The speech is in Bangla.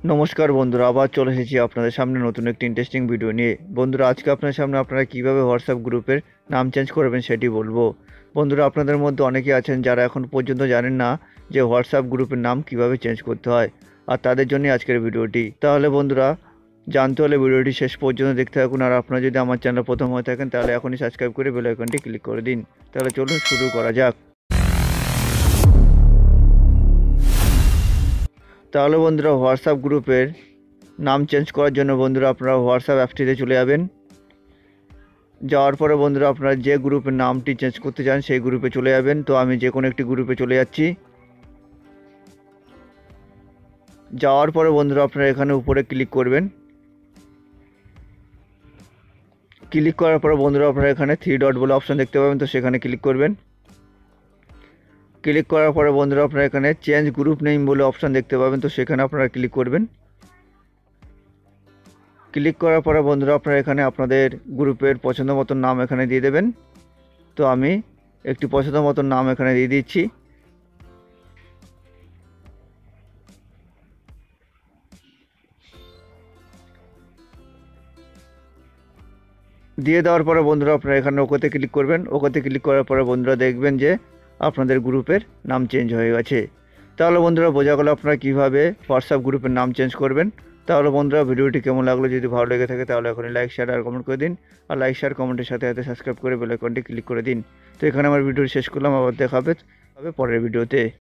নমস্কার বন্ধুরা, আবার চলে এসেছি আপনাদের সামনে নতুন একটি ইন্টারেস্টিং ভিডিও নিয়ে। বন্ধুরা, আজকে আপনার সামনে আপনারা কিভাবে হোয়াটসঅ্যাপ গ্রুপের নাম চেঞ্জ করবেন সেটি বলবো। বন্ধুরা, আপনাদের মধ্যে অনেকেই আছেন যারা এখন পর্যন্ত জানেন না যে হোয়াটসঅ্যাপ গ্রুপের নাম কিভাবে চেঞ্জ করতে হয়, আর তাদের জন্যই আজকের ভিডিওটি। তাহলে বন্ধুরা, জানতে হলে ভিডিওটি শেষ পর্যন্ত দেখতে থাকুন। আর আপনারা যদি আমার চ্যানেল প্রথম হয়ে থাকেন তাহলে এখনই সাবস্ক্রাইব করে বেল আইকনটি ক্লিক করে দিন। তাহলে চলুন শুরু করা যাক। তাহলে বন্ধুরা, হোয়াটসঅ্যাপ গ্রুপের নাম চেঞ্জ করার জন্য বন্ধুরা আপনারা হোয়াটসঅ্যাপ অ্যাপটিতে চলে যাবেন। যাওয়ার পরে বন্ধুরা আপনারা যে গ্রুপের নামটি চেঞ্জ করতে চান সেই গ্রুপে চলে যাবেন। তো আমি যে কোনো একটি গ্রুপে চলে যাচ্ছি। যাওয়ার পরে বন্ধুরা আপনারা এখানে উপরে ক্লিক করবেন। ক্লিক করার পরে বন্ধুরা আপনারা এখানে 3 ডট বলে অপশন দেখতে পাবেন, তো সেখানে ক্লিক করবেন। ক্লিক করার পরে বন্ধুরা আপনারা এখানে চেঞ্জ গ্রুপ নেম বলে অপশন দেখতে পাবেন, তো সেখানে আপনারা ক্লিক করবেন। ক্লিক করার পরে বন্ধুরা আপনারা এখানে আপনাদের গ্রুপের পছন্দ মতন নাম এখানে দিয়ে দেবেন। তো আমি একটি পছন্দ মতন নাম এখানে দিয়ে দিচ্ছি। দিয়ে দেওয়ার পরে বন্ধুরা আপনারা এখানে ওকেতে ক্লিক করবেন। ওকেতে ক্লিক করার পরে বন্ধুরা দেখবেন যে আপনাদের গ্রুপের নাম চেঞ্জ হয়ে গেছে। তাহলে বন্ধুরা বোঝা গেল আপনারা কীভাবে হোয়াটসঅ্যাপ গ্রুপের নাম চেঞ্জ করবেন। তাহলে বন্ধুরা ভিডিওটি কেমন লাগলো, যদি ভালো লেগে থাকে তাহলে এখনই লাইক, শেয়ার আর কমেন্ট করে দিন। আর লাইক, শেয়ার, কমেন্টের সাথে সাথে সাবস্ক্রাইব করে বেল আইকনটি ক্লিক করে দিন। তো এখানে আমার ভিডিওটি শেষ করলাম, আবার দেখা হবে পরের ভিডিওতে।